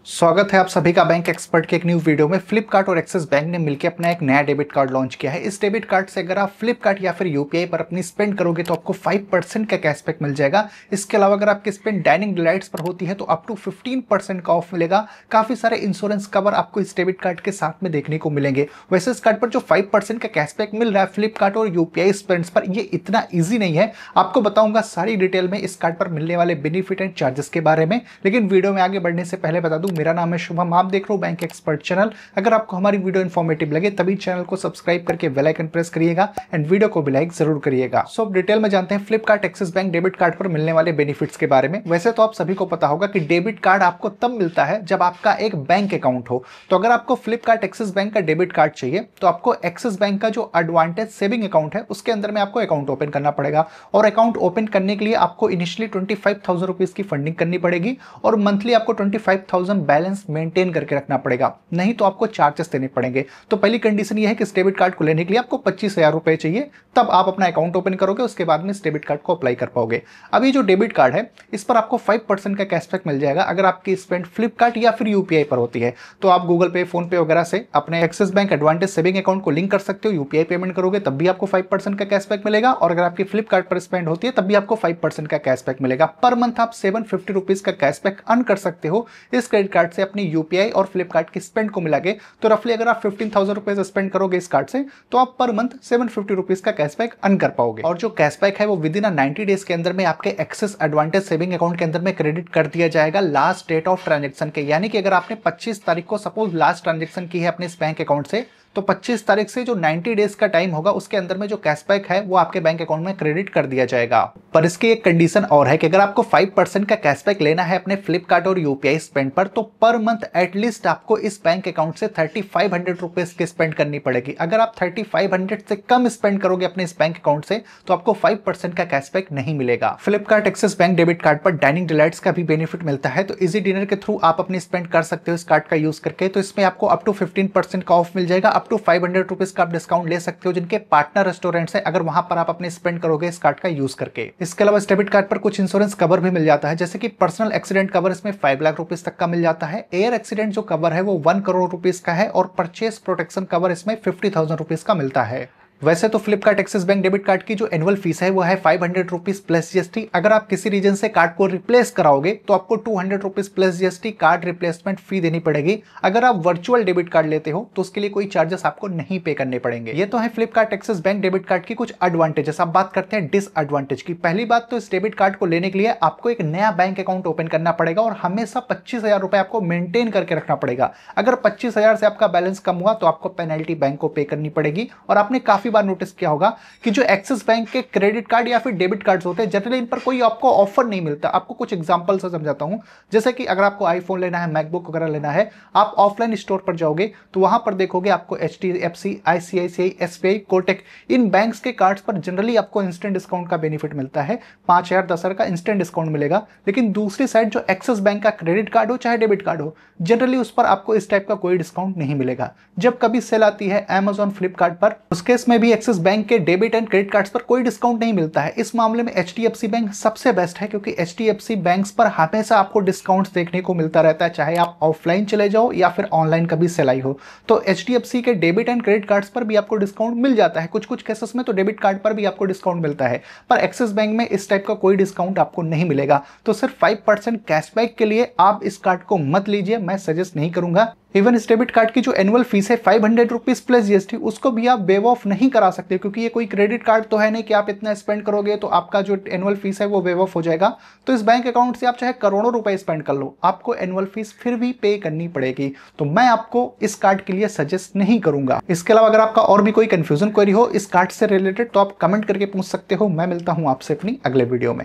स्वागत है आप सभी का बैंक एक्सपर्ट के एक न्यू वीडियो में। फ्लिपकार्ट और एक्सिस बैंक ने मिलकर अपना एक नया डेबिट कार्ड लॉन्च किया है। इस डेबिट कार्ड से अगर आप फ्लिपकार्ट या फिर यूपीआई पर अपनी स्पेंड करोगे तो आपको 5% का कैशबैक मिल जाएगा। इसके अलावा अगर आपकी स्पेंड डाइनिंग डिलाइट्स पर होती है तो अप टू 15% का ऑफ मिलेगा। काफी सारे इंश्योरेंस कवर आपको इस डेबिट कार्ड के साथ में देखने को मिलेंगे। वैसे इस कार्ड पर जो 5% का कैशबैक मिल रहा है फ्लिपकार्ट और यूपीआई स्पेंड्स पर, ये इतना ईजी नहीं है। आपको बताऊंगा सारी डिटेल में इस कार्ड पर मिलने वाले बेनिफिट एंड चार्जेस के बारे में। लेकिन वीडियो में आगे बढ़ने से पहले बता दूं, मेरा नाम है शुभम, आप देख रहे हो बैंक एक्सपर्ट चैनल। अगर आपको हमारी वीडियो इन्फॉर्मेटिव लगे तभी चैनल को सब्सक्राइब करके बेल आइकन प्रेस करिएगा एंड वीडियो को भी लाइक जरूर करिएगा। सो अब डिटेल में जानते हैं Flipkart axis bank debit card पर मिलने वाले बेनिफिट्स के बारे में। वैसे तो आप सभी को पता होगा कि डेबिट कार्ड आपको तब मिलता है जब आपका एक बैंक अकाउंट हो। तो अगर आपको फ्लिपकार्ट एक्सिस बैंक का डेबिट कार्ड चाहिए तो आपको एक्सिस बैंक का जो एडवांटेज सेविंग अकाउंट है उसके अंदर में आपको अकाउंट ओपन करना पड़ेगा। और अकाउंट ओपन करने के लिए आपको इनिशियली 25,000 रुपीज की फंडिंग करनी पड़ेगी और मंथली आपको 25,000 बैलेंस मेंटेन करके रखना पड़ेगा, नहीं तो आपको चार्जेस देने पड़ेंगे। तो पहली कंडीशन यह है कि इस डेबिट कार्ड को लेने के लिए आपको 25,000 रुपए चाहिए, तब आप अपना अकाउंट ओपन करोगे, उसके बाद में इस डेबिट कार्ड को अप्लाई कर पाओगे। अब ये जो डेबिट कार्ड है इस पर आपको 5% का कैशबैक मिल जाएगा अगर आपकी स्पेंड फ्लिपकार्ट या फिर यूपीआई पर होती है। तो आप गूगल पे, फोन पे वगैरह से अपने axis bank advantage saving account को लिंक कर सकते हो। यूपीआई पेमेंट करोगे तब भी आपको 5% का कैशबैक मिलेगा और अगर आपकी फ्लिपकार्ट पर स्पेंड होती है तब भी आपको 5% का कैशबैक मिलेगा। पर मंथ आप 750 रुपीज का कैशबैक अर्न कर सकते हो इस क्रेडिट कार्ड से अपनी यूपीआई और फ्लिपकार्ट की स्पेंड को मिला के। तो रफली अगर आप 15,000 रुपए स्पेंड करोगे इस कार्ड से तो आप पर मंथ 750 रुपीज का कैशबैक अर्न कर पाओगे। और जो कैशबैक है वो विद इन 90 डेज के अंदर में आपके एक्सिस एडवांटेज सेविंग अकाउंट के अंदर में क्रेडिट कर दिया जाएगा लास्ट डेट ऑफ ट्रांजेक्शन के। यानी कि अगर आपने 25 तारीख को सपोज लास्ट ट्रांजेक्शन की है अपने इस बैंक अकाउंट से, तो 25 तारीख से जो 90 डेज का टाइम होगा उसके अंदर में जो कैशबैक है वो आपके बैंक अकाउंट में क्रेडिट कर दिया जाएगा। पर इसकी एक कंडीशन और है कि अगर आपको 5% का कैशबैक लेना है अपने फ्लिपकार्ट और यूपीआई स्पेंड पर, तो पर मंथ एटलीस्ट आपको इस बैंक अकाउंट से 3,500 रुपीज की स्पेंड करनी पड़ेगी। अगर आप 3,500 से कम स्पेंड करोगे अपने इस बैंक अकाउंट से तो आपको 5% का कैशबैक नहीं मिलेगा। Flipkart axis bank debit card पर डाइनिंग डिलाइट्स का भी बेनिफिट मिलता है। तो इजी डिनर के थ्रू आप अपनी स्पेंड कर सकते हो इस कार्ड का यूज करके। तो इसमें आपको अप टू 15% का ऑफ मिल जाएगा, अप टू 500 रुपीज का आप डिस्काउंट ले सकते हो जिनके पार्टनर रेस्टोरेंट्स है, अगर वहां पर आप अपने स्पेंड करोगे इस कार्ड का यूज करके। इसके अलावा इस डेबिट कार्ड पर कुछ इंश्योरेंस कवर भी मिल जाता है, जैसे कि पर्सनल एक्सीडेंट कवर इसमें 5 लाख रुपीज तक का मिल जाता है। एयर एक्सीडेंट जो कवर है वो 1 करोड़ रुपीज का है और परचेस प्रोटेक्शन कवर इसमें 50,000 रुपीज का मिलता है। वैसे तो Flipkart axis bank debit card की जो एनुअल फीस है वो है 500 रुपीज प्लस जीएसटी। अगर आप किसी रीजन से कार्ड को रिप्लेस कराओगे तो आपको 200 rupees plus GST card replacement fee देनी पड़ेगी। अगर आप वर्चुअल डेबिट कार्ड लेते हो तो उसके लिए कोई चार्जेस आपको नहीं पे करने पड़ेंगे। ये तो है Flipkart axis bank debit card की कुछ एडवांटेजेस। अब बात करते हैं डिसएडवांटेज की। पहली बात तो इस डेबिट कार्ड को लेने के लिए आपको एक नया बैंक अकाउंट ओपन करना पड़ेगा और हमेशा 25,000 रुपए आपको मेंटेन करके रखना पड़ेगा। अगर 25,000 से आपका बैलेंस कम हुआ तो आपको पेनल्टी बैंक को पे करनी पड़ेगी। और आपने काफी बार नोटिस किया होगा कि जो एक्सिस बैंक के क्रेडिट कार्ड या फिर डेबिट कार्ड्स होते हैं जनरली इन पर कोई आपको ऑफर नहीं मिलता। आपको कुछ एग्जांपल से समझाता हूं। जैसे कि अगर आपको आईफोन लेना है, मैकबुक वगैरह लेना है, आप ऑफलाइन स्टोर पर जाओगे तो वहां पर देखोगे आपको एचडीएफसी, आईसीआईसीआई, एसबीआई, कोटक, इन बैंक्स के कार्ड्स पर जनरली आपको इंस्टेंट डिस्काउंट का बेनिफिट मिलता है। 5,000 10,000 का इंस्टेंट डिस्काउंट मिलेगा। लेकिन दूसरी साइड जो एक्सिस बैंक का क्रेडिट कार्ड हो चाहे डेबिट कार्ड हो, जनरली उस पर आपको इस टाइप का कोई डिस्काउंट नहीं मिलेगा। जब कभी सेल आती है Amazon, फ्लिपकार्ट पर, उस केस में भी एक्सिस बैंक के डेबिट एंड क्रेडिट कार्ड्स पर कोई डिस्काउंट नहीं मिलता है। इस मामले में एचडीएफसी बैंक सबसे बेस्ट है क्योंकि एचडीएफसी बैंक्स पर हमेशा आपको डिस्काउंट्स देखने को मिलता रहता है, चाहे आप ऑफलाइन चले जाओ या फिर ऑनलाइन कभी सेल आई हो। तो एचडीएफसी के डेबिट एंड क्रेडिट कार्ड्स पर भी आपको डिस्काउंट मिल जाता है। कुछ कुछ केसेस में तो डेबिट कार्ड पर भी आपको डिस्काउंट मिलता है, पर एक्सिस बैंक में इस टाइप का कोई डिस्काउंट आपको नहीं मिलेगा। तो सिर्फ 5% कैशबैक के लिए आप इस कार्ड को मत लीजिए, मैं सजेस्ट नहीं करूंगा। इवन इस डेबिट कार्ड की जो एनुअल फीस है 500 रुपीज प्लस जीएसटी, उसको भी आप वेव ऑफ नहीं करा सकते क्योंकि ये कोई क्रेडिट कार्ड तो है नहीं कि आप इतना स्पेंड करोगे तो आपका जो एनुअल फीस है वो वेव ऑफ हो जाएगा। तो इस बैंक अकाउंट से आप चाहे करोड़ों रुपए स्पेंड कर लो, आपको एनुअल फीस फिर भी पे करनी पड़ेगी। तो मैं आपको इस कार्ड के लिए सजेस्ट नहीं करूंगा। इसके अलावा अगर आपका और भी कोई कंफ्यूजन क्वेरी हो इस कार्ड से रिलेटेड तो आप कमेंट करके पूछ सकते हो। मैं मिलता हूं आपसे अपनी अगले वीडियो में।